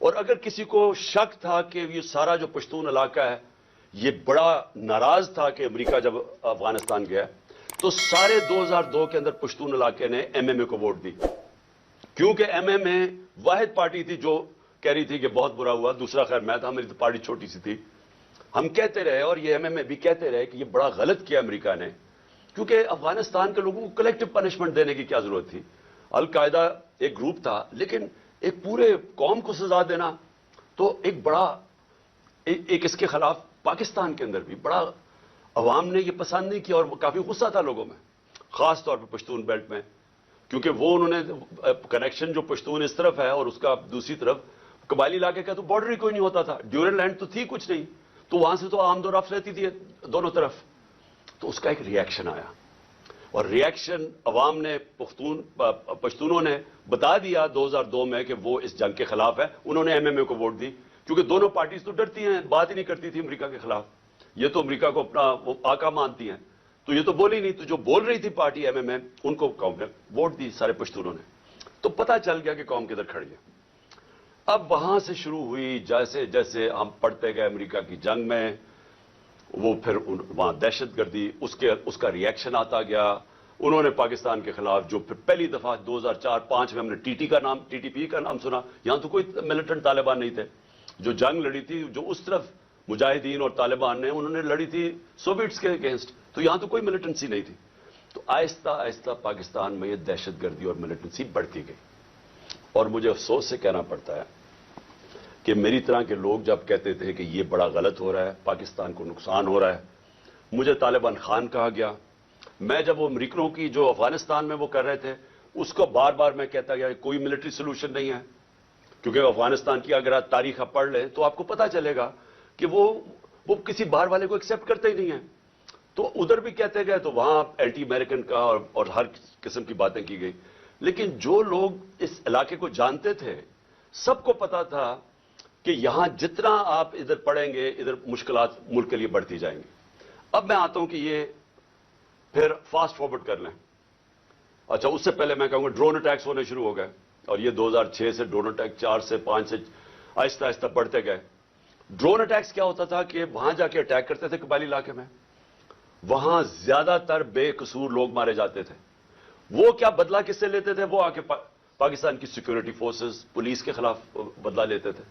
اور اگر کسی کو شک تھا کہ یہ سارا جو پشتون علاقہ ہے یہ بڑا ناراض تھا کہ امریکہ جب افغانستان گیا تو سارے 2002 کے اندر پشتون علاقے نے ایم ایم اے کو ووٹ دی، کیونکہ ایم ایم اے واحد پارٹی تھی جو کہہ رہی تھی کہ بہت برا ہوا. دوسرا خیر میں تھا، میری تو پارٹی چھوٹی سی تھی. ہم کہتے رہے اور یہ ایم ایم اے بھی کہتے رہے کہ یہ بڑا غلط کیا امریکہ نے، کیونکہ افغانستان کے لوگوں کو کلیکٹو پنشمنٹ دینے کی کیا ضرورت تھی. القاعدہ ایک گروپ تھا، لیکن ایک پورے قوم کو سزا دینا تو ایک بڑا ایک اس کے خلاف پاکستان کے اندر بھی بڑا عوام نے یہ پسند نہیں کیا اور کافی غصہ تھا لوگوں میں، خاص طور پہ پشتون بیلٹ میں، کیونکہ وہ انہوں نے کنیکشن جو پشتون اس طرف ہے اور اس کا دوسری طرف قبائلی علاقے کا تو بارڈر ہی کوئی نہیں ہوتا تھا، ڈیورن لینڈ تو تھی کچھ نہیں، تو وہاں سے تو آمد و رفت رہتی تھی دونوں طرف. تو اس کا ایک ریئیکشن آیا اور ریئیکشن عوام نے پشتونوں نے بتا دیا 2002 میں کہ وہ اس جنگ کے خلاف ہے. انہوں نے ایم ایم اے کو ووٹ دی، کیونکہ دونوں پارٹیز تو ڈرتی ہیں، بات ہی نہیں کرتی تھی امریکہ کے خلاف. یہ تو امریکہ کو اپنا وہ آقا مانتی ہیں، تو یہ تو بولی نہیں. تو جو بول رہی تھی پارٹی ایم ایم اے، ان کو قوم نے ووٹ دی، سارے پشتونوں نے. تو پتہ چل گیا کہ قوم کدھر کھڑی ہے. اب وہاں سے شروع ہوئی، جیسے جیسے ہم پڑھتے گئے امریکہ کی جنگ میں، وہ پھر وہاں دہشت گردی اس کا ریئیکشن آتا گیا. انہوں نے پاکستان کے خلاف جو پھر پہلی دفعہ 2004-05 میں ہم نے ٹی ٹی پی کا نام سنا. یہاں تو کوئی ملیٹنٹ طالبان نہیں تھے. جو جنگ لڑی تھی جو اس طرف مجاہدین اور طالبان نے، انہوں نے لڑی تھی سوویٹس کے اگینسٹ، تو یہاں تو کوئی ملیٹنسی نہیں تھی. تو آہستہ آہستہ پاکستان میں یہ دہشت گردی اور ملیٹنسی بڑھتی گئی. اور مجھے افسوس سے کہنا پڑتا ہے کہ میری طرح کے لوگ جب کہتے تھے کہ یہ بڑا غلط ہو رہا ہے، پاکستان کو نقصان ہو رہا ہے، مجھے طالبان خان کہا گیا. میں جب وہ امریکنوں کی جو افغانستان میں وہ کر رہے تھے، اس کو بار بار میں کہتا گیا کوئی ملٹری سولوشن نہیں ہے، کیونکہ افغانستان کی اگر آپ تاریخ آپ پڑھ لیں تو آپ کو پتا چلے گا کہ وہ کسی باہر والے کو ایکسیپٹ کرتے ہی نہیں ہیں. تو ادھر بھی کہتے گئے، تو وہاں اینٹی امریکن کا اور ہر قسم کی باتیں کی گئی. لیکن جو لوگ اس علاقے کو جانتے تھے، سب کو پتا تھا کہ یہاں جتنا آپ ادھر پڑھیں گے ادھر مشکلات ملک کے لیے بڑھتی جائیں گی. اب میں آتا ہوں کہ یہ پھر فاسٹ فارورڈ کر لیں. اچھا، اس سے پہلے میں کہوں گا ڈرون اٹیکس ہونے شروع ہو گئے، اور یہ 2006 سے ڈرون اٹیک 4 سے 5 سے آہستہ آہستہ بڑھتے گئے. ڈرون اٹیکس کیا ہوتا تھا کہ وہاں جا کے اٹیک کرتے تھے قبائلی علاقے میں، وہاں زیادہ تر بے قصور لوگ مارے جاتے تھے. وہ کیا بدلہ کس سے لیتے تھے؟ وہ آ کے پاکستان کی سیکورٹی فورسز پولیس کے خلاف بدلہ لیتے تھے.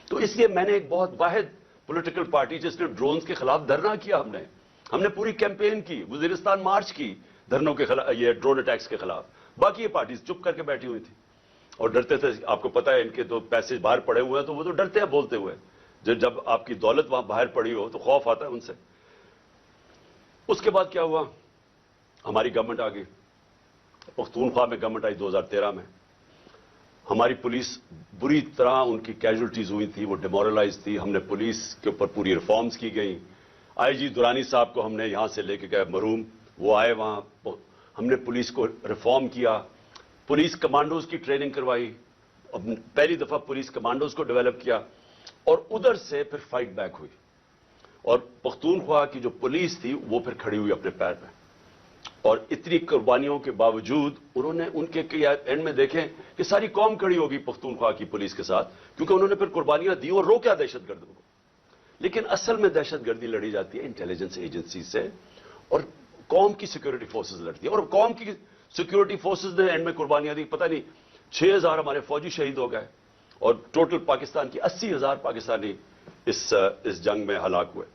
تو اس لیے میں نے ایک بہت واحد پولیٹیکل پارٹی جس نے ڈرونز کے خلاف دھرنا کیا، ہم نے پوری کیمپین کی، وزیرستان مارچ کی دھرنوں کے خلاف، یہ ڈرون اٹیکس کے خلاف. باقی یہ پارٹیز چپ کر کے بیٹھی ہوئی تھی اور ڈرتے تھے. آپ کو پتا ہے ان کے تو پیسے باہر پڑے ہوئے ہیں، تو وہ تو ڈرتے ہیں بولتے ہوئے. جب آپ کی دولت وہاں باہر پڑی ہو تو خوف آتا ہے ان سے. اس کے بعد کیا ہوا؟ ہماری گورنمنٹ آ گئی، پختونخوا میں گورنمنٹ آئی 2013 میں. ہماری پولیس بری طرح ان کی کیجولٹیز ہوئی تھی، وہ ڈیمورلائز تھی. ہم نے پولیس کے اوپر پوری ریفارمز کی گئیں. آئی جی دورانی صاحب کو ہم نے یہاں سے لے کے گئے مرحوم، وہ آئے وہاں. ہم نے پولیس کو ریفارم کیا، پولیس کمانڈوز کی ٹریننگ کروائی، پہلی دفعہ پولیس کمانڈوز کو ڈیولپ کیا. اور ادھر سے پھر فائٹ بیک ہوئی، اور پختونخوا کی جو پولیس تھی وہ پھر کھڑی ہوئی اپنے پیر پہ. اور اتنی قربانیوں کے باوجود انہوں نے ان کے اینڈ میں دیکھیں کہ ساری قوم کھڑی ہوگی پختونخوا کی پولیس کے ساتھ، کیونکہ انہوں نے پھر قربانیاں دی اور روکا دہشت گردوں کو. لیکن اصل میں دہشت گردی لڑی جاتی ہے انٹیلیجنس ایجنسی سے، اور قوم کی سیکورٹی فورسز لڑتی ہے. اور قوم کی سیکورٹی فورسز نے اینڈ میں قربانیاں دی. پتہ نہیں 6000 ہمارے فوجی شہید ہو گئے، اور ٹوٹل پاکستان کی 80,000 پاکستانی اس جنگ میں ہلاک ہوئے.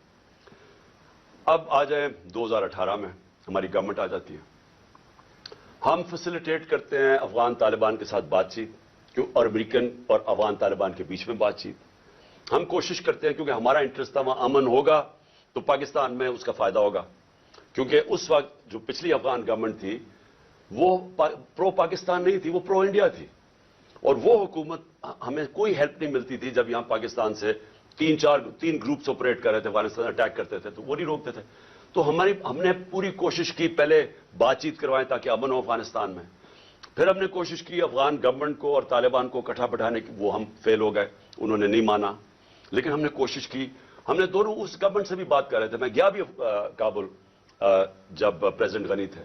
اب آ جائیں 2018 میں ہماری گورنمنٹ آ جاتی ہے. ہم فیسیلیٹیٹ کرتے ہیں افغان طالبان کے ساتھ بات چیت، اور امریکن اور افغان طالبان کے بیچ میں بات چیت. ہم کوشش کرتے ہیں کیونکہ ہمارا انٹرسٹ تھا وہاں امن ہوگا تو پاکستان میں اس کا فائدہ ہوگا. کیونکہ اس وقت جو پچھلی افغان گورنمنٹ تھی وہ پرو پاکستان نہیں تھی، وہ پرو انڈیا تھی. اور وہ حکومت ہمیں کوئی ہیلپ نہیں ملتی تھی جب یہاں پاکستان سے تین گروپس آپریٹ کر رہے تھے، افغانستان اٹیک کرتے تھے تو وہ نہیں روکتے تھے. تو ہم نے پوری کوشش کی پہلے بات چیت کروائیں تاکہ امن ہو افغانستان میں. پھر ہم نے کوشش کی افغان گورنمنٹ کو اور طالبان کو اکٹھا بٹھانے کی، وہ ہم فیل ہو گئے، انہوں نے نہیں مانا. لیکن ہم نے کوشش کی، ہم نے دونوں اس گورنمنٹ سے بھی بات کر رہے تھے. میں گیا بھی کابل جب پریزیڈنٹ غنی تھے،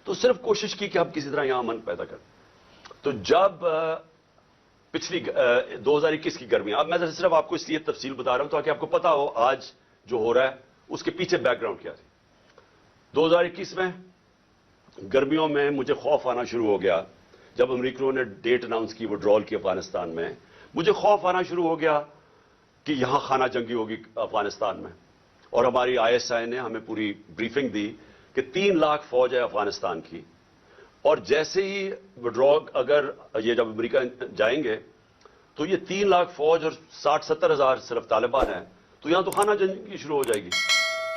تو صرف کوشش کی کہ ہم کسی طرح یہاں امن پیدا کریں. تو جب پچھلی 2021 کی گرمیاں. اب میں صرف آپ کو اس لیے تفصیل بتا رہا ہوں تاکہ آپ کو پتا ہو آج جو ہو رہا ہے اس کے پیچھے بیک گراؤنڈ کیا تھی. 2021 میں گرمیوں میں مجھے خوف آنا شروع ہو گیا جب امریکیوں نے ڈیٹ اناؤنس کی وڈرال کی افغانستان میں. مجھے خوف آنا شروع ہو گیا کہ یہاں خانہ جنگی ہوگی افغانستان میں. اور ہماری ISI نے ہمیں پوری بریفنگ دی کہ 3 لاکھ فوج ہے افغانستان کی, اور جیسے ہی وڈرال اگر یہ جب امریکہ جائیں گے تو یہ 3 لاکھ فوج اور 60-70 ہزار صرف طالبان ہیں, تو یہاں تو خانہ جنگی شروع ہو جائے گی.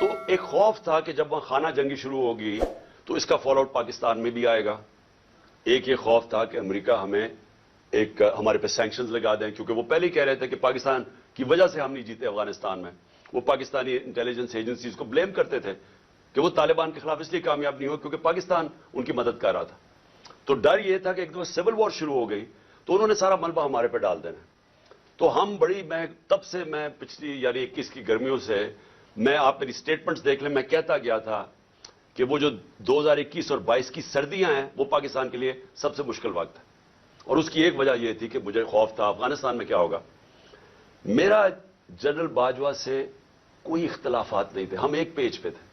تو ایک خوف تھا کہ جب وہاں خانہ جنگی شروع ہوگی تو اس کا فال آؤٹ پاکستان میں بھی آئے گا. ایک یہ خوف تھا کہ امریکہ ہمیں ہمارے پہ سینکشنز لگا دیں, کیونکہ وہ پہلے ہی کہہ رہے تھے کہ پاکستان کی وجہ سے ہم نہیں جیتے افغانستان میں. وہ پاکستانی انٹیلیجنس ایجنسیز کو بلیم کرتے تھے کہ وہ طالبان کے خلاف اس لیے کامیاب نہیں ہوئے کیونکہ پاکستان ان کی مدد کر رہا تھا. تو ڈر یہ تھا کہ ایک دفعہ سول وار شروع ہو گئی تو انہوں نے سارا ملبہ ہمارے پہ ڈال دینا. تو ہم تب سے میں پچھلی یعنی 21 کی گرمیوں سے میں, آپ میری سٹیٹمنٹس دیکھ لیں, میں کہتا گیا تھا کہ وہ جو 2021 اور 22 کی سردیاں ہیں وہ پاکستان کے لیے سب سے مشکل وقت ہے. اور اس کی ایک وجہ یہ تھی کہ مجھے خوف تھا افغانستان میں کیا ہوگا. میرا جنرل باجوہ سے کوئی اختلافات نہیں تھے, ہم ایک پیج پہ تھے.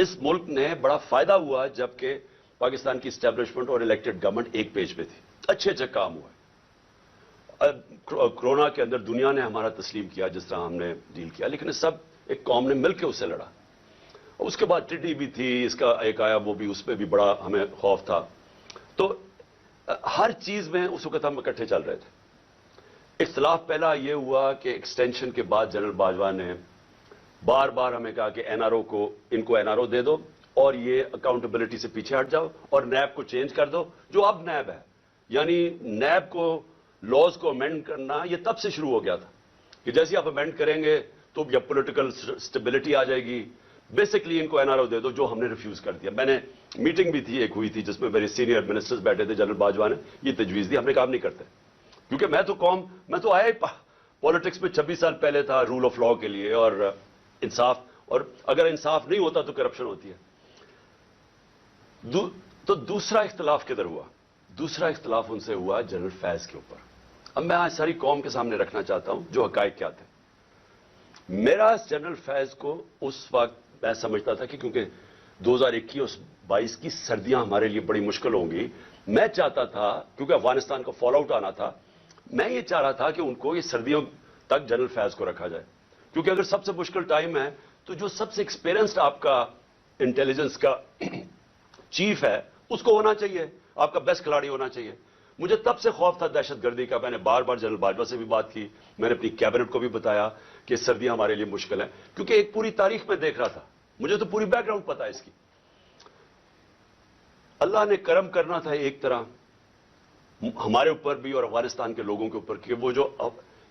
اس ملک نے بڑا فائدہ ہوا جبکہ پاکستان کی اسٹیبلشمنٹ اور الیکٹڈ گورنمنٹ ایک پیج پہ تھی. اچھے اچھے کام ہوئے. کرونا کے اندر دنیا نے ہمارا تسلیم کیا جس طرح ہم نے ڈیل کیا, لیکن سب ایک قوم نے مل کے اس سے لڑا. اس کے بعد ٹڈی بھی تھی, اس کا ایک آیا وہ بھی, اس پہ بھی بڑا ہمیں خوف تھا. تو ہر چیز میں اس وقت ہم اکٹھے چل رہے تھے. اختلاف پہلا یہ ہوا کہ ایکسٹینشن کے بعد جنرل باجوہ نے بار بار ہمیں کہا کہ NRO کو, ان کو NRO دے دو اور یہ اکاؤنٹیبلٹی سے پیچھے ہٹ جاؤ اور نیب کو چینج کر دو جو اب نیب ہے. یعنی نیب کو لاز کو امینڈ کرنا یہ تب سے شروع ہو گیا تھا کہ جیسے آپ امینڈ کریں گے تو یا پولیٹیکل سٹیبلٹی آ جائے گی. بیسکلی ان کو NRO دے دو, جو ہم نے ریفیوز کر دیا. میں نے میٹنگ بھی تھی ایک ہوئی تھی جس میں میرے سینئر منسٹرز بیٹھے تھے, جنرل باجوہ نے یہ تجویز دی, ہم نے کام نہیں کرتے کیونکہ میں تو آیا پالیٹکس میں 26 سال پہلے تھا رول آف لا کے لیے اور انصاف, اور اگر انصاف نہیں ہوتا تو کرپشن ہوتی ہے. تو دوسرا اختلاف کدھر ہوا؟ دوسرا اختلاف ان سے ہوا جنرل فیض کے اوپر. اب میں آج ساری قوم کے سامنے رکھنا چاہتا ہوں جو حقائق کیا تھے. میرا جنرل فیض کو اس وقت میں سمجھتا تھا کہ کیونکہ 2021-22 کی سردیاں ہمارے لیے بڑی مشکل ہوں گی, میں چاہتا تھا کیونکہ افغانستان کو فال آؤٹ آنا تھا, میں یہ چاہ رہا تھا کہ ان کو یہ سردیوں تک جنرل فیض کو رکھا جائے. کیونکہ اگر سب سے مشکل ٹائم ہے تو جو سب سے ایکسپیرینسڈ آپ کا انٹیلیجنس کا چیف ہے اس کو ہونا چاہیے, آپ کا بیسٹ کھلاڑی ہونا چاہیے. مجھے تب سے خوف تھا دہشت گردی کا. میں نے بار بار جنرل باجوہ سے بھی بات کی, میں نے اپنی کیبنٹ کو بھی بتایا کہ سردیاں ہمارے لیے مشکل ہیں, کیونکہ ایک پوری تاریخ میں دیکھ رہا تھا, مجھے تو پوری بیک گراؤنڈ پتا ہے اس کی. اللہ نے کرم کرنا تھا ایک طرح ہمارے اوپر بھی اور افغانستان کے لوگوں کے اوپر کہ وہ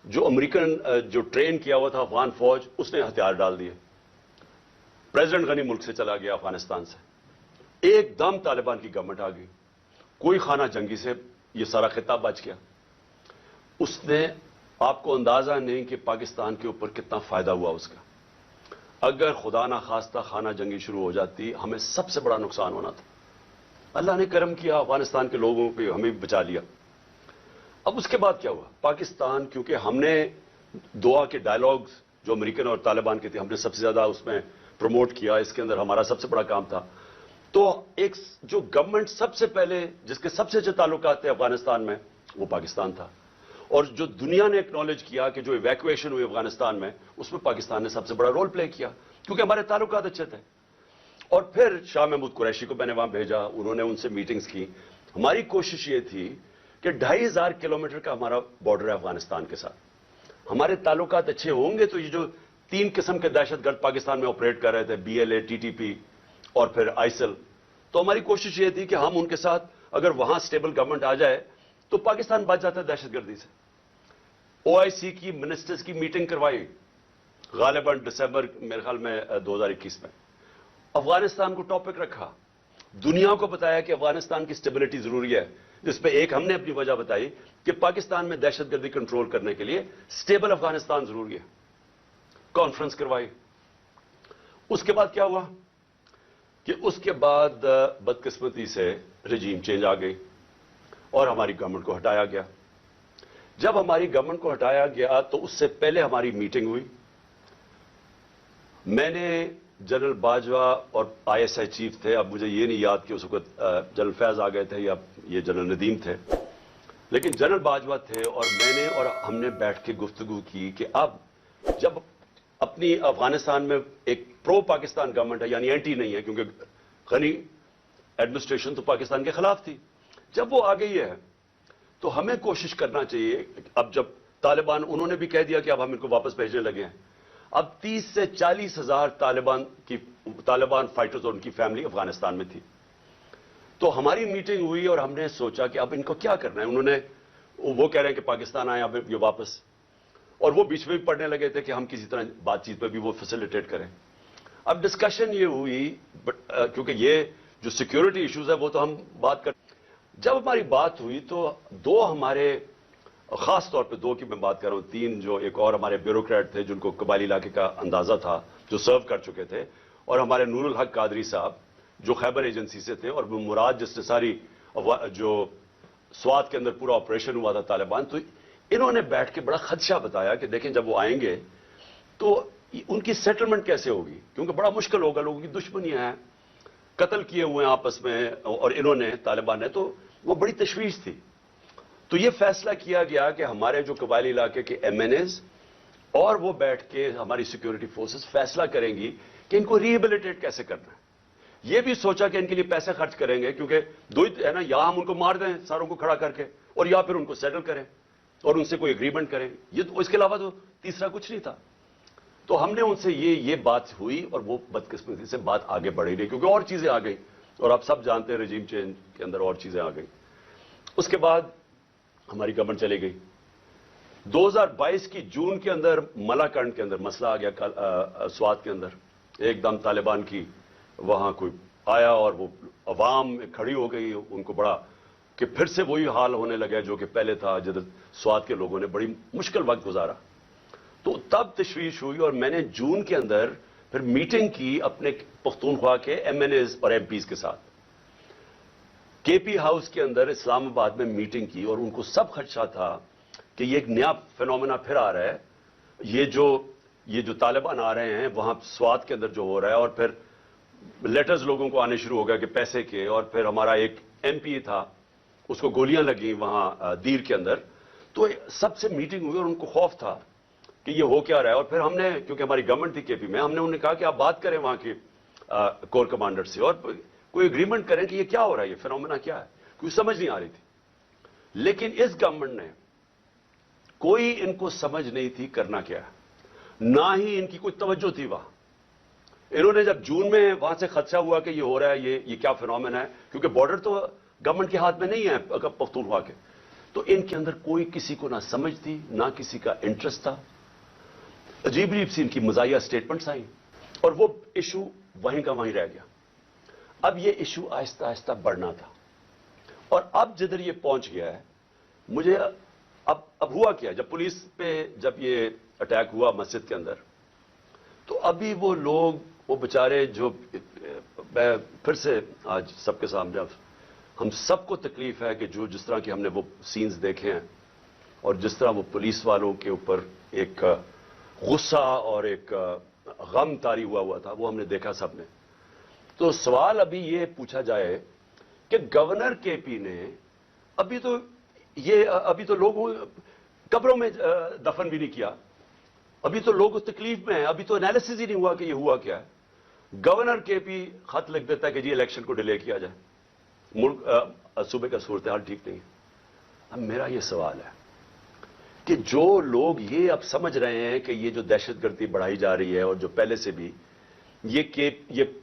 جو امریکن جو ٹرین کیا ہوا تھا افغان فوج, اس نے ہتھیار ڈال دیے. پریزیڈنٹ غنی ملک سے چلا گیا افغانستان سے, ایک دم طالبان کی گورنمنٹ آ گئی, کوئی خانہ جنگی سے یہ سارا خطہ بچ گیا. اس نے, آپ کو اندازہ نہیں کہ پاکستان کے اوپر کتنا فائدہ ہوا اس کا. اگر خدا نہ خواستہ خانہ جنگی شروع ہو جاتی ہمیں سب سے بڑا نقصان ہونا تھا. اللہ نے کرم کیا, افغانستان کے لوگوں پہ ہمیں بچا لیا. اب اس کے بعد کیا ہوا؟ پاکستان, کیونکہ ہم نے دعا کے ڈائلاگز جو امریکن اور طالبان کے تھے ہم نے سب سے زیادہ اس میں پروموٹ کیا, اس کے اندر ہمارا سب سے بڑا کام تھا. تو ایک جو گورنمنٹ سب سے پہلے جس کے سب سے اچھے تعلقات تھے افغانستان میں وہ پاکستان تھا, اور جو دنیا نے اکنالج کیا کہ جو ایویکویشن ہوئی افغانستان میں اس میں پاکستان نے سب سے بڑا رول پلے کیا کیونکہ ہمارے تعلقات اچھے تھے. اور پھر شاہ محمود قریشی کو میں نے وہاں بھیجا, انہوں نے ان سے میٹنگز کی. ہماری کوشش یہ تھی کہ 2500 کلومیٹر کا ہمارا بارڈر ہے افغانستان کے ساتھ, ہمارے تعلقات اچھے ہوں گے تو یہ جو 3 قسم کے دہشت گرد پاکستان میں آپریٹ کر رہے تھے, BLA, TTP اور پھر ISIL, تو ہماری کوشش یہ تھی کہ ہم ان کے ساتھ اگر وہاں سٹیبل گورنمنٹ آ جائے تو پاکستان بچ جاتا ہے دہشت گردی سے. OIC کی منسٹرز کی میٹنگ کروائی غالباً دسمبر میرے خیال میں 2021 میں, افغانستان کو ٹاپک رکھا, دنیا کو بتایا کہ افغانستان کی سٹیبلٹی ضروری ہے, جس پہ ایک ہم نے اپنی وجہ بتائی کہ پاکستان میں دہشت گردی کنٹرول کرنے کے لیے سٹیبل افغانستان ضروری ہے. کانفرنس کروائی. اس کے بعد کیا ہوا کہ اس کے بعد بدقسمتی سے رجیم چینج آ گئی اور ہماری گورنمنٹ کو ہٹایا گیا. جب ہماری گورنمنٹ کو ہٹایا گیا تو اس سے پہلے ہماری میٹنگ ہوئی. میں نے جنرل باجوہ اور آئی ایس آئی چیف تھے, اب مجھے یہ نہیں یاد کہ اس وقت جنرل فیض آ گئے تھے یا یہ جنرل ندیم تھے, لیکن جنرل باجوہ تھے, اور میں نے اور ہم نے بیٹھ کے گفتگو کی کہ اب جب اپنی افغانستان میں ایک پرو پاکستان گورنمنٹ ہے, یعنی اینٹی نہیں ہے, کیونکہ غنی ایڈمنسٹریشن تو پاکستان کے خلاف تھی, جب وہ آ گئی ہے تو ہمیں کوشش کرنا چاہیے. اب جب طالبان, انہوں نے بھی کہہ دیا کہ اب ہم ان کو واپس بھیجنے لگے ہیں, اب 30 سے 40 ہزار طالبان فائٹرز اور ان کی فیملی افغانستان میں تھی. تو ہماری میٹنگ ہوئی اور ہم نے سوچا کہ اب ان کو کیا کرنا ہے. وہ کہہ رہے ہیں کہ پاکستان آئے اب یہ واپس, اور وہ بیچ میں بھی پڑھنے لگے تھے کہ ہم کسی طرح بات چیت پہ بھی وہ فیسیلیٹیٹ کریں. اب ڈسکشن یہ ہوئی, کیونکہ یہ جو سیکیورٹی ایشوز ہے وہ تو ہم بات کر, جب ہماری بات ہوئی تو دو ہمارے, خاص طور پہ دو کی میں بات کر رہا ہوں, 3 جو ایک اور ہمارے بیوروکریٹ تھے جن کو قبائلی علاقے کا اندازہ تھا, جو سرو کر چکے تھے, اور ہمارے نور الحق قادری صاحب جو خیبر ایجنسی سے تھے, اور مراد جس نے ساری جو سوات کے اندر پورا آپریشن ہوا تھا طالبان. تو انہوں نے بیٹھ کے بڑا خدشہ بتایا کہ دیکھیں جب وہ آئیں گے تو ان کی سیٹلمنٹ کیسے ہوگی, کیونکہ بڑا مشکل ہوگا, لوگوں کی دشمنیاں ہیں, قتل کیے ہوئے ہیں آپس میں, اور انہوں نے طالبان نے, تو وہ بڑی تشویش تھی. تو یہ فیصلہ کیا گیا کہ ہمارے جو قبائلی علاقے کے ایم این ایز اور وہ بیٹھ کے ہماری سیکیورٹی فورسز فیصلہ کریں گی کہ ان کو ریہیبلیٹیٹ کیسے کرنا ہے. یہ بھی سوچا کہ ان کے لیے پیسے خرچ کریں گے, کیونکہ دو ہی ہے نا, یا ہم ان کو مار دیں ساروں کو کھڑا کر کے, اور یا پھر ان کو سیٹل کریں اور ان سے کوئی اگریمنٹ کریں. یہ تو اس کے علاوہ تو تیسرا کچھ نہیں تھا. تو ہم نے ان سے یہ بات ہوئی, اور وہ بدقسمتی سے بات آگے بڑھ ہی نہیں, کیونکہ اور چیزیں آ گئی, اور آپ سب جانتے ہیں رجیم چینج کے اندر اور چیزیں آ گئی. اس کے بعد ہماری گورنمنٹ چلی گئی. 2022 کی جون کے اندر ملاکنڈ کے اندر مسئلہ آ گیا, سوات کے اندر ایک دم طالبان کی وہاں کوئی آیا, اور وہ عوام کھڑی ہو گئی, ان کو بڑا کہ پھر سے وہی حال ہونے لگا جو کہ پہلے تھا, جب سوات کے لوگوں نے بڑی مشکل وقت گزارا. تو تب تشویش ہوئی, اور میں نے جون کے اندر پھر میٹنگ کی اپنے پختونخوا کے ایم این ایز اور ایم پیز کے ساتھ, کے پی ہاؤس کے اندر اسلام آباد میں میٹنگ کی, اور ان کو سب خدشہ تھا کہ یہ ایک نیا فینومینا پھر آ رہا ہے, یہ جو طالبان آ رہے ہیں وہاں سوات کے اندر جو ہو رہا ہے, اور پھر لیٹرز لوگوں کو آنے شروع ہو گیا کہ پیسے کے, اور پھر ہمارا ایک ایم پی تھا اس کو گولیاں لگیں وہاں دیر کے اندر. تو سب سے میٹنگ ہوئی اور ان کو خوف تھا کہ یہ ہو کیا رہا ہے. اور پھر ہم نے, کیونکہ ہماری گورنمنٹ تھی کے پی میں, ہم نے انہوں نے کہا کہ آپ بات کریں وہاں کے کور کمانڈر سے اور کوئی اگریمنٹ کریں کہ یہ کیا ہو رہا ہے, یہ فینومینا کیا ہے, کیونکہ سمجھ نہیں آ رہی تھی. لیکن اس گورنمنٹ نے کوئی ان کو سمجھ نہیں تھی کرنا کیا ہے, نہ ہی ان کی کوئی توجہ تھی وہاں. انہوں نے جب جون میں وہاں سے خدشہ ہوا کہ یہ ہو رہا ہے, یہ کیا فینومینا ہے, کیونکہ بارڈر تو گورنمنٹ کے ہاتھ میں نہیں ہے پختونخوا کے, تو ان کے اندر کوئی کسی کو نہ سمجھ تھی, نہ کسی کا انٹرسٹ تھا. عجیب عجیب سی ان کی مزاحیہ سٹیٹمنٹس آئیں, اور وہ ایشو وہیں کا وہیں رہ گیا. اب یہ ایشو آہستہ آہستہ بڑھنا تھا, اور اب جدھر یہ پہنچ گیا ہے, مجھے اب ہوا کیا, جب پولیس پہ جب یہ اٹیک ہوا مسجد کے اندر, تو ابھی وہ لوگ, وہ بیچارے جو, میں پھر سے آج سب کے سامنے, ہم سب کو تکلیف ہے کہ جس طرح کی ہم نے وہ سینز دیکھے ہیں, اور جس طرح وہ پولیس والوں کے اوپر ایک غصہ اور ایک غم طاری ہوا تھا, وہ ہم نے دیکھا سب نے. تو سوال ابھی یہ پوچھا جائے کہ گورنر کے پی نے ابھی تو لوگوں قبروں میں دفن بھی نہیں کیا, ابھی تو لوگ تکلیف میں ہیں, ابھی تو انالیسس ہی نہیں ہوا کہ یہ ہوا کیا ہے. گورنر کے پی خط لکھ دیتا ہے کہ جی الیکشن کو ڈیلے کیا جائے, ملک صوبے کا صورتحال ٹھیک نہیں ہے. اب میرا یہ سوال ہے کہ جو لوگ یہ اب سمجھ رہے ہیں کہ یہ جو دہشت گردی بڑھائی جا رہی ہے, اور جو پہلے سے بھی یہ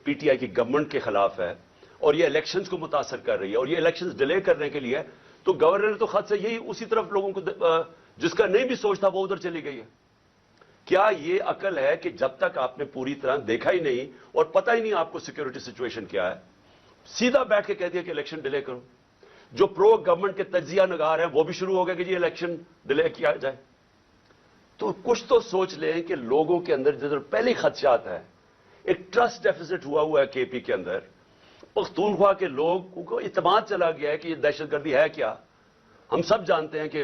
پی ٹی آئی کی گورنمنٹ کے خلاف ہے, اور یہ الیکشنز کو متاثر کر رہی ہے, اور یہ الیکشنز ڈیلے کرنے کے لیے, تو گورنر نے تو خط سے یہی اسی طرف لوگوں کو, جس کا نہیں بھی سوچتا وہ ادھر چلی گئی ہے. کیا یہ عقل ہے کہ جب تک آپ نے پوری طرح دیکھا ہی نہیں اور پتہ ہی نہیں آپ کو سیکیورٹی سچویشن کیا ہے, سیدھا بیٹھ کے کہہ دیا کہ الیکشن ڈیلے کرو. جو پرو گورنمنٹ کے تجزیہ نگار ہیں وہ بھی شروع ہو گئے کہ جی الیکشن ڈیلے کیا جائے. تو کچھ تو سوچ لیں کہ لوگوں کے اندر جدھر پہلے خدشات ہیں, ایک ٹرسٹ ڈیفیسٹ ہوا ہے کے پی کے اندر, پختونخوا کے لوگوں کو اعتماد چلا گیا ہے کہ یہ دہشت گردی ہے کیا. ہم سب جانتے ہیں کہ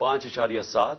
5.7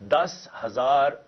10,000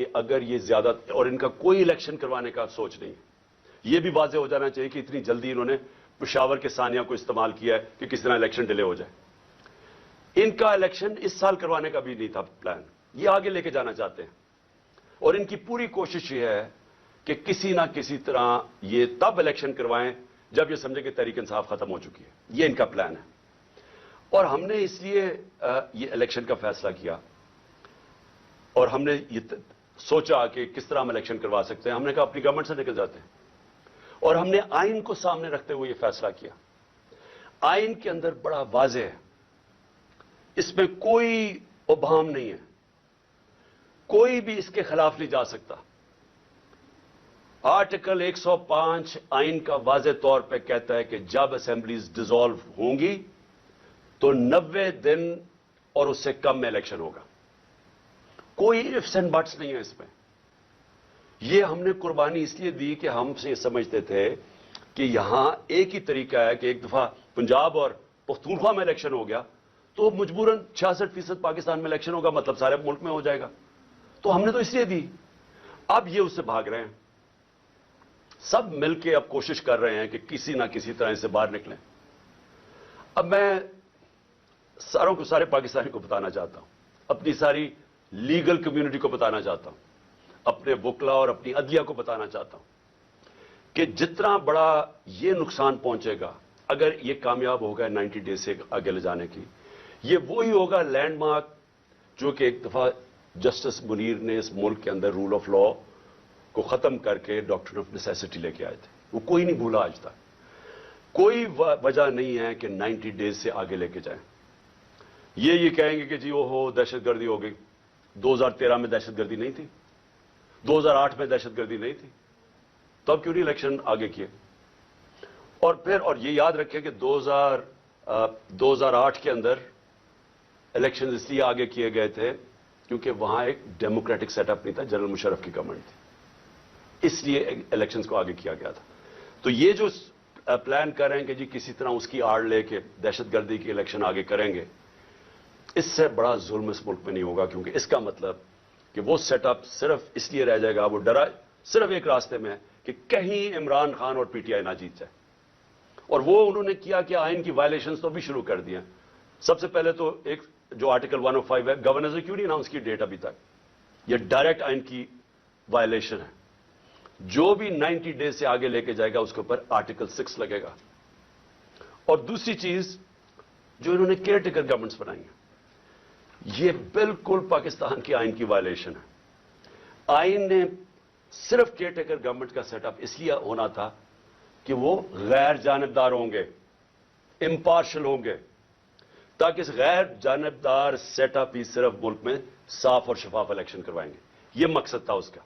کہ اگر یہ زیادہ اور ان کا کوئی الیکشن کروانے کا سوچ نہیں ہے، یہ بھی واضح ہو جانا چاہیے کہ اتنی جلدی انہوں نے پشاور کے ثانیہ کو استعمال کیا ہے کہ کس طرح الیکشن ڈیلے ہو جائے. ان کا الیکشن اس سال کروانے کا بھی نہیں تھا پلان، یہ آگے لے کے جانا چاہتے ہیں. اور ان کی پوری کوشش یہ ہے کہ کسی نہ کسی طرح یہ تب الیکشن کروائیں جب یہ سمجھے کہ تحریک انصاف ختم ہو چکی ہے. یہ ان کا پلان ہے. اور ہم نے اس لیے یہ الیکشن کا فیصلہ کیا اور ہم نے یہ سوچا کہ کس طرح ہم الیکشن کروا سکتے ہیں. ہم نے کہا اپنی گورنمنٹ سے نکل جاتے ہیں اور ہم نے آئین کو سامنے رکھتے ہوئے یہ فیصلہ کیا. آئین کے اندر بڑا واضح ہے، اس میں کوئی ابہام نہیں ہے، کوئی بھی اس کے خلاف نہیں جا سکتا. آرٹیکل 105 آئین کا واضح طور پہ کہتا ہے کہ جب اسمبلیز ڈیزالو ہوں گی تو 90 دن اور اس سے کم میں الیکشن ہوگا. کوئی ifs اینڈ بٹس نہیں ہے اس میں. یہ ہم نے قربانی اس لیے دی کہ ہم سے یہ سمجھتے تھے کہ یہاں ایک ہی طریقہ ہے کہ ایک دفعہ پنجاب اور پختونخوا میں الیکشن ہو گیا تو مجبوراً 66% پاکستان میں الیکشن ہوگا، مطلب سارے ملک میں ہو جائے گا. تو ہم نے تو اس لیے دی. اب یہ اس سے بھاگ رہے ہیں، سب مل کے اب کوشش کر رہے ہیں کہ کسی نہ کسی طرح اس سے باہر نکلیں. اب میں سارے پاکستانی کو بتانا چاہتا ہوں، اپنی ساری لیگل کمیونٹی کو بتانا چاہتا ہوں، اپنے وکلا اور اپنی عدلیہ کو بتانا چاہتا ہوں کہ جتنا بڑا یہ نقصان پہنچے گا اگر یہ کامیاب ہوگا 90 ڈیز سے آگے لے جانے کی، یہ وہی ہوگا لینڈ مارک جو کہ ایک دفعہ جسٹس منیر نے اس ملک کے اندر رول آف لا کو ختم کر کے ڈاکٹرن آف نیسیسٹی لے کے آئے تھے. وہ کوئی نہیں بھولا آج تک. کوئی وجہ نہیں ہے کہ 90 ڈیز سے آگے لے کے جائیں. یہ کہیں گے کہ جی وہ ہو دہشت گردی ہو گئی. 2013 میں دہشت گردی نہیں تھی، 2008 میں دہشت گردی نہیں تھی، تب کیوں نہیں الیکشن آگے کیے؟ اور پھر اور یہ یاد رکھیں کہ 2008 کے اندر الیکشن اس لیے آگے کیے گئے تھے کیونکہ وہاں ایک ڈیموکریٹک سیٹ اپ نہیں تھا، جنرل مشرف کی گورنمنٹ تھی، اس لیے الیکشنز کو آگے کیا گیا تھا. تو یہ جو پلان کر رہے ہیں کہ جی کسی طرح اس کی آڑ لے کے دہشت گردی کی الیکشن آگے کریں گے، اس سے بڑا ظلم اس ملک میں نہیں ہوگا. کیونکہ اس کا مطلب کہ وہ سیٹ اپ صرف اس لیے رہ جائے گا، وہ ڈرا صرف ایک راستے میں ہے کہ کہیں عمران خان اور پی ٹی آئی نہ جیت جائے. اور وہ انہوں نے کیا کہ آئین کی وائلیشنز تو بھی شروع کر دی ہیں. سب سے پہلے تو ایک جو آرٹیکل 105 ہے، گورنر نے کیوں نہیں اناؤنس کی ڈیٹ ابھی تک؟ یہ ڈائریکٹ آئین کی وائلیشن ہے. جو بھی 90 ڈیز سے آگے لے کے جائے گا اس کے اوپر آرٹیکل 6 لگے گا. اور دوسری چیز جو انہوں نے کیئر ٹیکر گورنمنٹس بنائی ہیں، یہ بالکل پاکستان کی آئین کی وائلیشن ہے. آئین نے صرف کیئر ٹیکر گورنمنٹ کا سیٹ اپ اس لیے ہونا تھا کہ وہ غیر جانبدار ہوں گے، امپارشل ہوں گے، تاکہ اس غیر جانبدار سیٹ اپ ہی صرف ملک میں صاف اور شفاف الیکشن کروائیں گے. یہ مقصد تھا اس کا.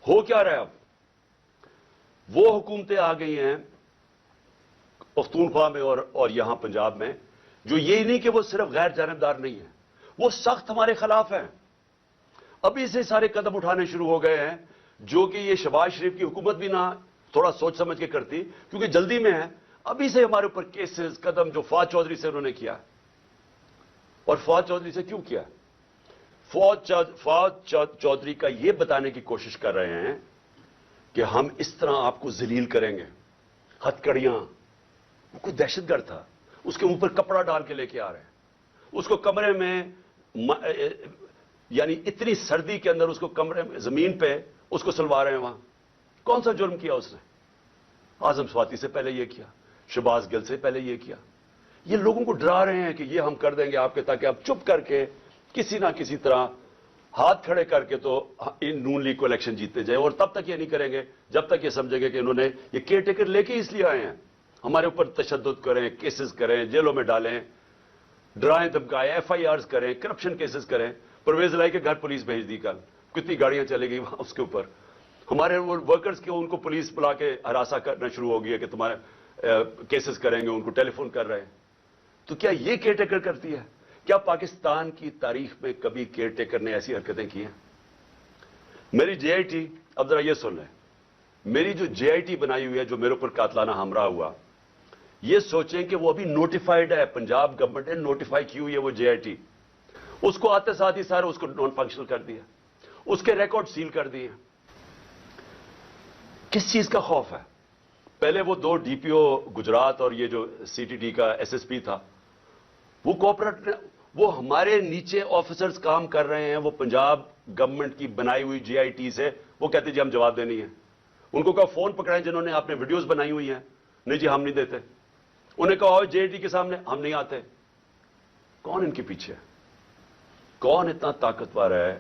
ہو کیا رہا ہے اب؟ وہ حکومتیں آ گئی ہیں پختونخوا میں اور یہاں پنجاب میں، جو یہی نہیں کہ وہ صرف غیر جانبدار نہیں ہیں، وہ سخت ہمارے خلاف ہیں. ابھی سے سارے قدم اٹھانے شروع ہو گئے ہیں جو کہ یہ شہباز شریف کی حکومت بھی نہ تھوڑا سوچ سمجھ کے کرتی، کیونکہ جلدی میں ہے. ابھی سے ہمارے اوپر کیسز قدم جو فواد چودھری سے انہوں نے کیا. اور فواد چودھری سے کیوں کیا؟ فواد چودھری کا یہ بتانے کی کوشش کر رہے ہیں کہ ہم اس طرح آپ کو ذلیل کریں گے. ہتھکڑیاں، وہ کوئی دہشت گرد تھا، اس کے اوپر کپڑا ڈال کے لے کے آ رہے ہیں. اس کو کمرے میں یعنی اتنی سردی کے اندر اس کو کمرے میں زمین پہ اس کو سلوا رہے ہیں. وہاں کون سا جرم کیا اس نے؟ اعظم سواتی سے پہلے یہ کیا، شہباز گل سے پہلے یہ کیا. یہ لوگوں کو ڈرا رہے ہیں کہ یہ ہم کر دیں گے آپ کے، تاکہ آپ چپ کر کے کسی نہ کسی طرح ہاتھ کھڑے کر کے تو ان نون لیگ کو الیکشن جیتتے جائیں. اور تب تک یہ نہیں کریں گے جب تک یہ سمجھیں گے کہ انہوں نے یہ کیئر ٹیکر لے کے اس لیے آئے ہیں ہمارے اوپر تشدد کریں، کیسز کریں، جیلوں میں ڈالیں، ڈرائیں دھمکائیں، ایف آئی آرز کریں، کرپشن کیسز کریں. پرویز الہی کے گھر پولیس بھیج دی کل، کتنی گاڑیاں چلے گئی وہاں اس کے اوپر. ہمارے ورکرز کے ان کو پولیس بلا کے ہراساں کرنا شروع ہو گئی ہے کہ تمہارے کیسز کریں گے، ان کو ٹیلی فون کر رہے ہیں. تو کیا یہ کیئر ٹیکر کرتی ہے؟ کیا پاکستان کی تاریخ میں کبھی کیئر ٹیکر نے ایسی حرکتیں کی ہیں؟ میری جے آئی ٹی، اب ذرا یہ سن لیں، میری جو جے آئی ٹی بنائی ہوئی ہے جو میرے اوپر قاتلانہ حملہ ہوا، یہ سوچیں کہ وہ ابھی نوٹیفائڈ ہے، پنجاب گورنمنٹ نے نوٹیفائی کی ہوئی ہے وہ جے آئی ٹی. اس کو آتے ساتھ ہی سارے اس کو نان فنکشنل کر دیا. اس کے ریکارڈ سیل کر دیے. کس چیز کا خوف ہے؟ پہلے وہ 2 ڈی پی او گجرات اور یہ جو سی ٹی ڈی کا ایس ایس پی تھا, وہ کوآپریٹ, وہ ہمارے نیچے آفیسرز کام کر رہے ہیں, وہ پنجاب گورنمنٹ کی بنائی ہوئی جی آئی ٹی سے, وہ کہتے جی ہم جواب دینی ہے. ان کو کہا فون پکڑائیں جنہوں نے آپ نے ویڈیوز بنائی ہوئی ہیں, نہیں جی ہم نہیں دیتے. انہیں کہا جے آئی ٹی کے سامنے ہم نہیں آتے. کون ان کے پیچھے ہے؟ کون اتنا طاقتور ہے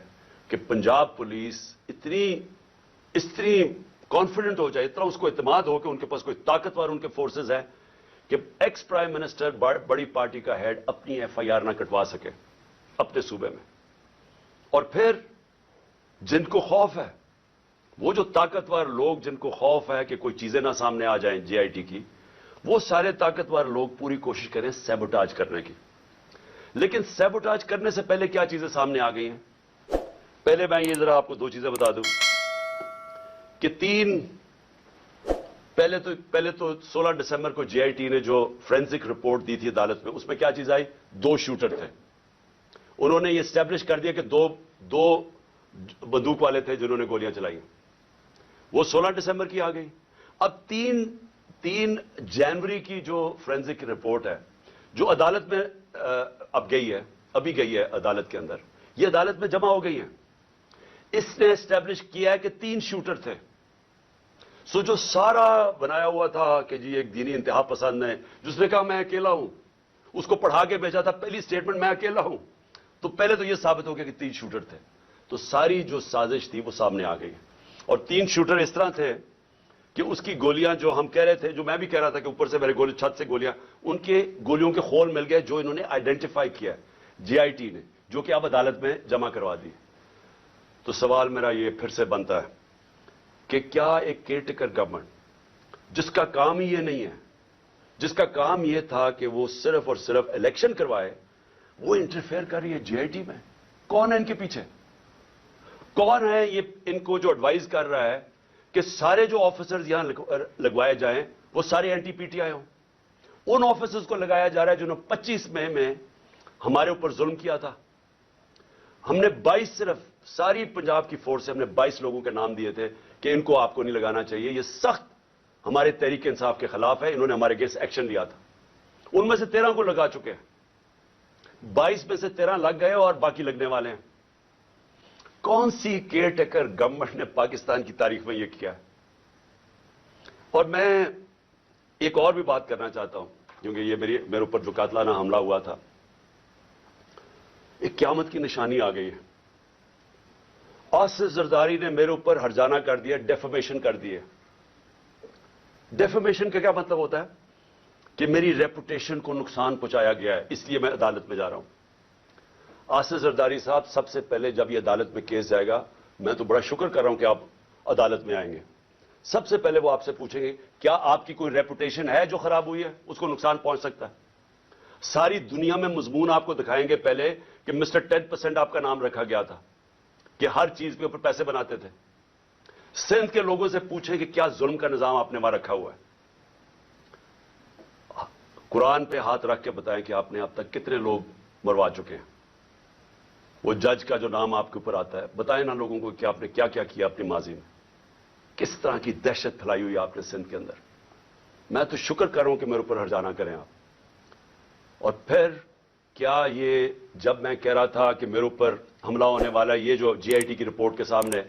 کہ پنجاب پولیس اتنی کانفیڈنٹ ہو جائے, اتنا اس کو اعتماد ہو کہ ان کے پاس کوئی طاقتور ان کے فورسز ہیں کہ ایکس پرائم منسٹر بڑی پارٹی کا ہیڈ اپنی ایف آئی آر نہ کٹوا سکے اپنے صوبے میں. اور پھر جن کو خوف ہے, وہ جو طاقتور لوگ جن کو خوف ہے کہ کوئی چیزیں نہ سامنے آ جائیں جے آئی ٹی کی, وہ سارے طاقتور لوگ پوری کوشش کریں سیبوٹاج کرنے کی. لیکن سیبوٹاج کرنے سے پہلے کیا چیزیں سامنے آ گئی ہیں؟ پہلے میں یہ ذرا آپ کو 2 چیزیں بتا دوں کہ پہلے تو 16 دسمبر کو جے آئی ٹی نے جو فورینسک رپورٹ دی تھی عدالت میں, اس میں کیا چیز آئی؟ 2 شوٹر تھے. انہوں نے یہ اسٹیبلش کر دیا کہ دو بندوق والے تھے جنہوں نے گولیاں چلائی. وہ 16 دسمبر کی آ گئی. اب 3 جنوری کی جو فورینسک رپورٹ ہے, جو عدالت میں ابھی گئی ہے عدالت کے اندر, یہ عدالت میں جمع ہو گئی ہیں. اس نے اسٹیبلش کیا ہے کہ 3 شوٹر تھے. سو جو سارا بنایا ہوا تھا کہ جی ایک دینی انتہا پسند ہے جس نے کہا میں اکیلا ہوں, اس کو پڑھا کے بھیجا تھا پہلی سٹیٹمنٹ میں اکیلا ہوں, تو پہلے تو یہ ثابت ہو گیا کہ 3 شوٹر تھے. تو ساری جو سازش تھی وہ سامنے آ گئی. اور 3 شوٹر اس طرح تھے کہ اس کی گولیاں جو ہم کہہ رہے تھے, جو میں بھی کہہ رہا تھا کہ اوپر سے میرے چھت سے گولیاں, ان کے گولیوں کے خول مل گئے جو انہوں نے آئیڈینٹیفائی کیا جے آئی ٹی نے, جو کہ اب عدالت میں جمع کروا دی. تو سوال میرا یہ پھر سے بنتا ہے کہ کیا ایک کیئر ٹیکر گورنمنٹ جس کا کام ہی یہ نہیں ہے, جس کا کام یہ تھا کہ وہ صرف اور صرف الیکشن کروائے, وہ انٹرفیئر کر رہی ہے جے آئی ٹی میں؟ کون ہے ان کے پیچھے؟ کون ہے یہ ان کو جو ایڈوائز کر رہا ہے کہ سارے جو آفیسرز یہاں لگوائے جائیں وہ سارے اینٹی پی ٹی آئی ہوں؟ ان آفیسرز کو لگایا جا رہا ہے جنہوں نے 25 مئی میں ہمارے اوپر ظلم کیا تھا. ہم نے 22 صرف ساری پنجاب کی فورس سے ہم نے 22 لوگوں کے نام دیے تھے کہ ان کو آپ کو نہیں لگانا چاہیے, یہ سخت ہمارے تحریک انصاف کے خلاف ہے, انہوں نے ہمارے اگینسٹ ایکشن لیا تھا. ان میں سے 13 کو لگا چکے ہیں, 22 میں سے 13 لگ گئے اور باقی لگنے والے ہیں. کون سی کیئر ٹیکر گورنمنٹ نے پاکستان کی تاریخ میں یہ کیا ہے؟ اور میں ایک اور بھی بات کرنا چاہتا ہوں, کیونکہ یہ میرے اوپر جو قاتلانہ حملہ ہوا تھا, ایک قیامت کی نشانی آ گئی ہے. آصف زرداری نے میرے اوپر ہرجانہ کر دیا, ڈیفیمیشن کر دیے. ڈیفیمیشن کا کیا مطلب ہوتا ہے؟ کہ میری ریپوٹیشن کو نقصان پہنچایا گیا ہے, اس لیے میں عدالت میں جا رہا ہوں. آصف زرداری صاحب, سب سے پہلے جب یہ عدالت میں کیس جائے گا, میں تو بڑا شکر کر رہا ہوں کہ آپ عدالت میں آئیں گے, سب سے پہلے وہ آپ سے پوچھیں گے کیا آپ کی کوئی ریپوٹیشن ہے جو خراب ہوئی ہے, اس کو نقصان پہنچ سکتا ہے. ساری دنیا میں مضمون آپ کو دکھائیں گے پہلے کہ مسٹر 10% آپ کا نام رکھا گیا تھا, کہ ہر چیز کے اوپر پیسے بناتے تھے. سندھ کے لوگوں سے پوچھیں کہ کیا ظلم کا نظام آپ نے وہاں رکھا ہوا ہے. قرآن پہ ہاتھ رکھ کے بتائیں کہ آپ نے اب تک کتنے لوگ مروا چکے ہیں. وہ جج کا جو نام آپ کے اوپر آتا ہے, بتائیں نا لوگوں کو کہ آپ نے کیا کیا کیا اپنی ماضی میں, کس طرح کی دہشت پھیلائی ہوئی آپ نے سندھ کے اندر. میں تو شکر کر رہا ہوں کہ میرے اوپر ہرجانہ کریں آپ. اور پھر کیا یہ جب میں کہہ رہا تھا کہ میرے اوپر حملہ ہونے والا ہے, یہ جو جے آئی ٹی کی رپورٹ کے سامنے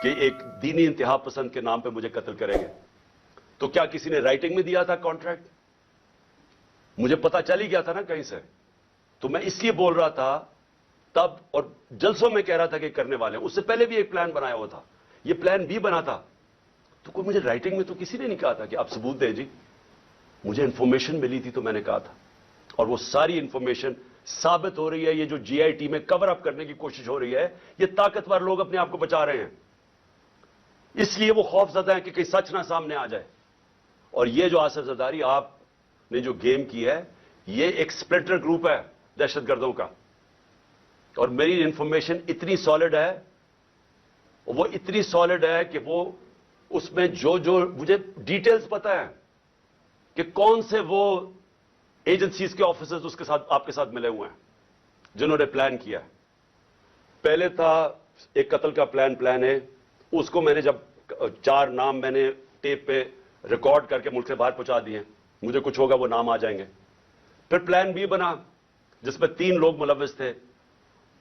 کہ ایک دینی انتہا پسند کے نام پہ مجھے قتل کریں گے, تو کیا کسی نے رائٹنگ میں دیا تھا کانٹریکٹ؟ مجھے پتا چل ہی گیا تھا نا کہیں سے. تو میں اس لیے بول رہا تھا تب, اور جلسوں میں کہہ رہا تھا کہ کرنے والے ہیں. اس سے پہلے بھی ایک پلان بنایا ہوا تھا, یہ پلان بھی بنا تھا. تو کوئی مجھے رائٹنگ میں تو کسی نے نہیں کہا تھا کہ آپ ثبوت دیں. جی مجھے انفارمیشن ملی تھی تو میں نے کہا تھا, اور وہ ساری انفارمیشن ثابت ہو رہی ہے. یہ جو جی آئی ٹی میں کور اپ کرنے کی کوشش ہو رہی ہے, یہ طاقتور لوگ اپنے آپ کو بچا رہے ہیں, اس لیے وہ خوف زدہ ہیں کہ کہیں سچ نہ سامنے آ جائے. اور یہ جو آصف زرداری آپ نے جو گیم کی ہے, یہ ایک سپلٹر گروپ ہے دہشت گردوں کا. اور میری انفارمیشن اتنی سالڈ ہے, وہ اتنی سالڈ ہے کہ وہ اس میں جو مجھے ڈیٹیلز پتا ہے کہ کون سے وہ ایجنسیز کے آفیسرز اس کے ساتھ آپ کے ساتھ ملے ہوئے ہیں جنہوں نے پلان کیا ہے. پہلے تھا ایک قتل کا پلان ہے, اس کو میں نے جب 4 نام میں نے ٹیپ پہ ریکارڈ کر کے ملک سے باہر پہنچا دیے, مجھے کچھ ہوگا وہ نام آ جائیں گے. پھر پلان بی بنا جس میں 3 لوگ ملوث تھے,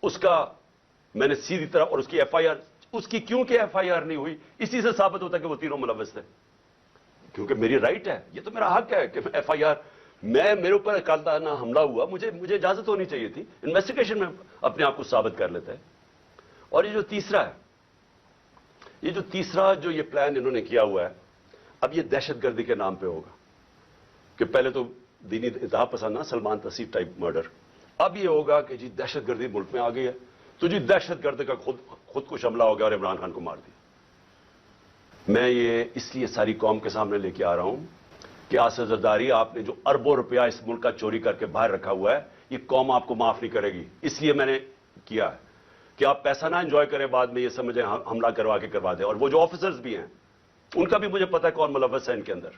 اس کا میں نے سیدھی طرح, اور اس کی ایف آئی آر, اس کی کیونکہ ایف آئی آر نہیں ہوئی, اسی سے ثابت ہوتا ہے کہ وہ تینوں ملوث تھے. کیونکہ میری رائٹ ہے, یہ تو میرا حق ہے کہ ایف آئی آر, میرے اوپر قاتلانہ حملہ ہوا, مجھے اجازت ہونی چاہیے تھی, انویسٹیگیشن میں اپنے آپ کو ثابت کر لیتا ہے. اور یہ جو تیسرا جو یہ پلان انہوں نے کیا ہوا ہے, اب یہ دہشت گردی کے نام پہ ہوگا کہ پہلے تو دینی انتہا پسند نا, سلمان تسیب ٹائپ مرڈر, اب یہ ہوگا کہ جی دہشت گردی ملک میں آ گئی ہے, تو جی دہشت گرد کا خود کش حملہ ہو گیا اور عمران خان کو مار دیا. میں یہ اس لیے ساری قوم کے سامنے لے کے آ رہا ہوں کہ آصف زرداری, آپ نے جو اربوں روپیہ اس ملک کا چوری کر کے باہر رکھا ہوا ہے, یہ قوم آپ کو معاف نہیں کرے گی. اس لیے میں نے کیا ہے کہ آپ پیسہ نہ انجوائے کریں, بعد میں یہ سمجھیں حملہ کروا کے کروا دیں. اور وہ جو آفیسرز بھی ہیں ان کا بھی مجھے پتا ہے کون ملوث ہے ان کے اندر,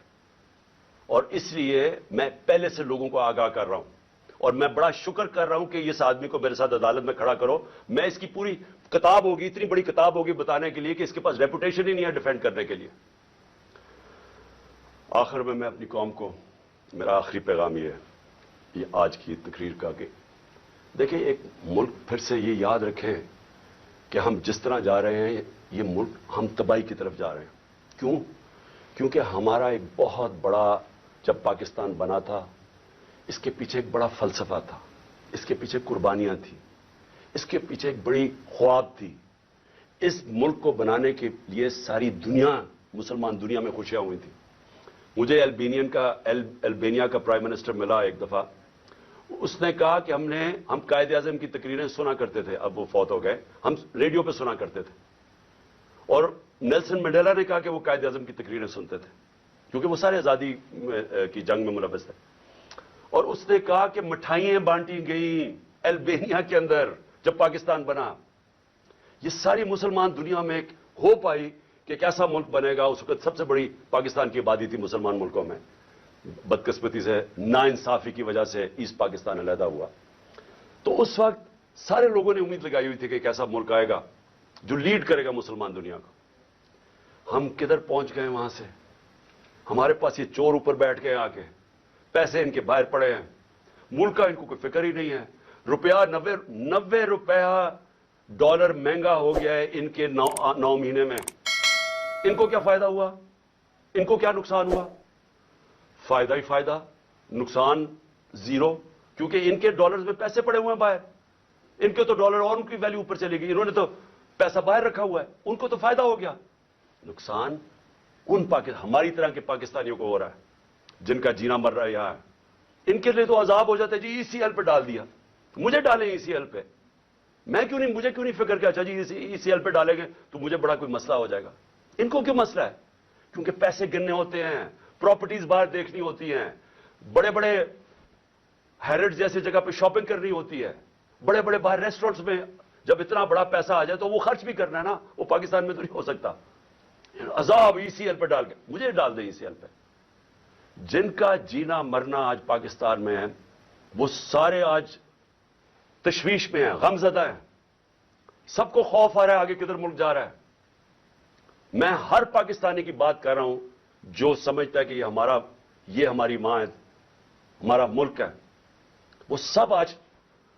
اور اس لیے میں پہلے سے لوگوں کو آگاہ کر رہا ہوں, اور میں بڑا شکر کر رہا ہوں کہ اس آدمی کو میرے ساتھ عدالت میں کھڑا کرو. میں اس کی پوری کتاب ہوگی, اتنی بڑی کتاب ہوگی بتانے کے لیے کہ اس کے پاس ریپوٹیشن ہی نہیں ہے ڈیفینڈ کرنے کے لیے. آخر میں اپنی قوم کو میرا آخری پیغام یہ ہے, یہ آج کی تقریر کا, کہ دیکھیں ایک ملک پھر سے یہ یاد رکھیں کہ ہم جس طرح جا رہے ہیں, یہ ملک ہم تباہی کی طرف جا رہے ہیں. کیوں؟ کیونکہ ہمارا ایک بہت بڑا, جب پاکستان بنا تھا اس کے پیچھے ایک بڑا فلسفہ تھا, اس کے پیچھے قربانیاں تھیں, اس کے پیچھے ایک بڑی خواب تھی. اس ملک کو بنانے کے لیے ساری دنیا, مسلمان دنیا میں خوشیاں ہوئی تھیں. مجھے البینیا کا پرائم منسٹر ملا ایک دفعہ, اس نے کہا کہ ہم قائد اعظم کی تقریریں سنا کرتے تھے, اب وہ فوت ہو گئے, ہم ریڈیو پہ سنا کرتے تھے. اور نیلسن منڈیلا نے کہا کہ وہ قائد اعظم کی تقریریں سنتے تھے کیونکہ وہ سارے آزادی کی جنگ میں ملوث تھے. اور اس نے کہا کہ مٹھائیاں بانٹی گئیں البینیا کے اندر جب پاکستان بنا. یہ ساری مسلمان دنیا میں ایک ہوپ آئی کہ ایک ایسا ملک بنے گا. اس وقت سب سے بڑی پاکستان کی آبادی تھی مسلمان ملکوں میں, بدقسمتی سے ناانصافی کی وجہ سے ایسٹ پاکستان علیحدہ ہوا. تو اس وقت سارے لوگوں نے امید لگائی ہوئی تھی کہ ایک ایسا ملک آئے گا جو لیڈ کرے گا مسلمان دنیا کو. ہم کدھر پہنچ گئے وہاں سے؟ ہمارے پاس یہ چور اوپر بیٹھ گئے آ کے, پیسے ان کے باہر پڑے ہیں, ملک کا ان کو کوئی فکر ہی نہیں ہے. روپیہ 90 روپیہ ڈالر مہنگا ہو گیا ہے ان کے 9 مہینے میں. ان کو کیا فائدہ ہوا؟ ان کو کیا نقصان ہوا؟ فائدہ ہی فائدہ, نقصان زیرو, کیونکہ ان کے ڈالرز میں پیسے پڑے ہوئے ہیں باہر. ان کے تو ڈالر اور ان کی ویلیو اوپر چلے گی, انہوں نے تو پیسہ باہر رکھا ہوا ہے, ان کو تو فائدہ ہو گیا. نقصان ہماری طرح کے پاکستانیوں کو ہو رہا ہے جن کا جینا مر رہا ہے یہاں. ان کے لیے تو عذاب ہو جاتا ہے, جی ای سی ایل پہ ڈال دیا, مجھے ڈالیں ای سی ایل پہ, مجھے کیوں نہیں فکر کیا اچھا جی ای سی ایل پہ ڈالیں گے تو مجھے بڑا کوئی مسئلہ ہو جائے گا. ان کو کیوں مسئلہ ہے؟ کیونکہ پیسے گننے ہوتے ہیں, پراپرٹیز باہر دیکھنی ہوتی ہیں, بڑے بڑے ہیرڈ جیسی جگہ پہ شاپنگ کرنی ہوتی ہے, بڑے بڑے باہر ریسٹورنٹس میں جب اتنا بڑا پیسہ آ جائے تو وہ خرچ بھی کرنا ہے نا, وہ پاکستان میں تو نہیں ہو سکتا. عذاب ای سی ایل پہ ڈال کے, مجھے ڈال دیں ای سی ایل پہ. جن کا جینا مرنا آج پاکستان میں ہے وہ سارے آج تشویش میں ہیں, غمزدہ ہیں, سب کو خوف آ رہا ہے آگے کدھر ملک جا رہا ہے. میں ہر پاکستانی کی بات کر رہا ہوں جو سمجھتا ہے کہ یہ ہماری ماں ہے, ہمارا ملک ہے. وہ سب آج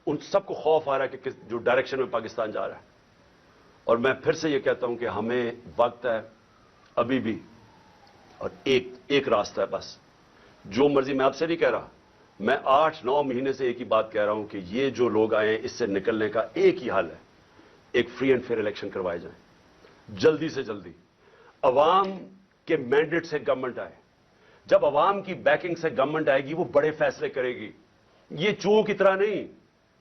ان سب کو خوف آ رہا ہے کہ جو ڈائریکشن میں پاکستان جا رہا ہے. اور میں پھر سے یہ کہتا ہوں کہ ہمیں وقت ہے ابھی بھی, اور ایک راستہ ہے بس. جو مرضی, میں آپ سے نہیں کہہ رہا, میں 8-9 مہینے سے ایک ہی بات کہہ رہا ہوں کہ یہ جو لوگ آئے ہیں اس سے نکلنے کا ایک ہی حل ہے, ایک فری اینڈ فیئر الیکشن کروائے جائیں جلدی سے جلدی. عوام کے مینڈیٹ سے گورنمنٹ آئے. جب عوام کی بیکنگ سے گورنمنٹ آئے گی وہ بڑے فیصلے کرے گی. یہ چوہوں کی طرح نہیں,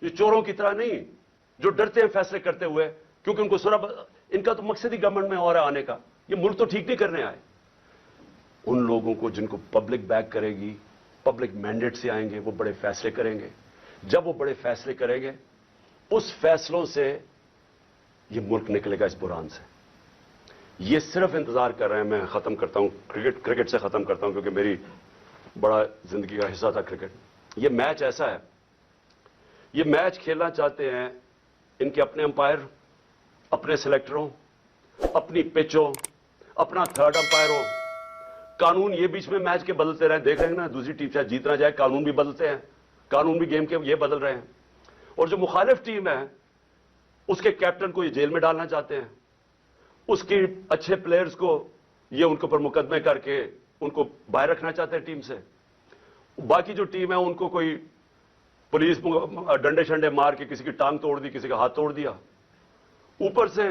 یہ چوروں کی طرح نہیں جو ڈرتے ہیں فیصلے کرتے ہوئے کیونکہ ان کو ان کا تو مقصد ہی گورنمنٹ میں اور آنے کا, یہ ملک تو ٹھیک نہیں کرنے آئے. ان لوگوں کو جن کو پبلک بیک کرے گی, پبلک مینڈیٹ سے آئیں گے, وہ بڑے فیصلے کریں گے. جب وہ بڑے فیصلے کریں گے اس فیصلوں سے یہ ملک نکلے گا اس بحران سے. یہ صرف انتظار کر رہے ہیں. میں ختم کرتا ہوں, کرکٹ سے ختم کرتا ہوں کیونکہ میری بڑا زندگی کا حصہ تھا کرکٹ. یہ میچ ایسا ہے, یہ میچ کھیلنا چاہتے ہیں ان کے اپنے امپائر اپنے سلیکٹروں، اپنی پچ ہو، اپنا تھرڈ امپائر ہو، قانون یہ بیچ میں میچ کے بدلتے رہے، دیکھ رہے ہیں نا دوسری ٹیم چاہے جیتنا جائے قانون بھی بدلتے ہیں، قانون بھی گیم کے یہ بدل رہے ہیں، اور جو مخالف ٹیم ہے اس کے کیپٹن کو یہ جیل میں ڈالنا چاہتے ہیں، اس کی اچھے پلیئرز کو یہ ان کے اوپر مقدمے کر کے ان کو باہر رکھنا چاہتے ہیں ٹیم سے، باقی جو ٹیم ہے ان کو کوئی پولیس ڈنڈے شنڈے مار کے کسی کی ٹانگ توڑ دی، کسی کا ہاتھ توڑ دیا، اوپر سے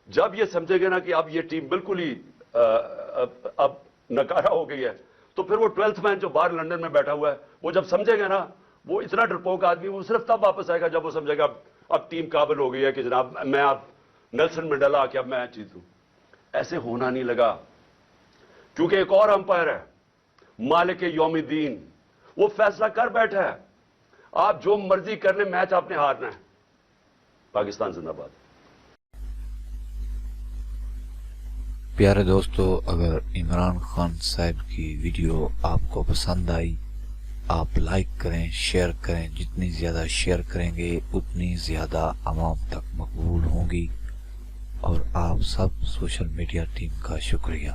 جب یہ سمجھے گا نا کہ اب یہ ٹیم بالکل ہی اب نکارا ہو گئی ہے، تو پھر وہ 12th مین جو باہر لندن میں بیٹھا ہوا ہے وہ جب سمجھے گا نا، وہ اتنا ڈرپوک آدمی وہ صرف تب واپس آئے گا جب وہ سمجھے گا اب ٹیم قابل ہو گئی ہے کہ جناب میں اب نیلسن منڈیلا آ کے اب میں جیتوں۔ ایسے ہونا نہیں لگا، کیونکہ ایک اور امپائر ہے مالک یوم الدین، وہ فیصلہ کر بیٹھا ہے، آپ جو مرضی کر لیں میچ آپ نے ہارنا ہے۔ پاکستان زندہ باد۔ پیارے دوستو، اگر عمران خان صاحب کی ویڈیو آپ کو پسند آئی، آپ لائک کریں، شیئر کریں، جتنی زیادہ شیئر کریں گے اتنی زیادہ عوام تک مقبول ہوں گی، اور آپ سب سوشل میڈیا ٹیم کا شکریہ۔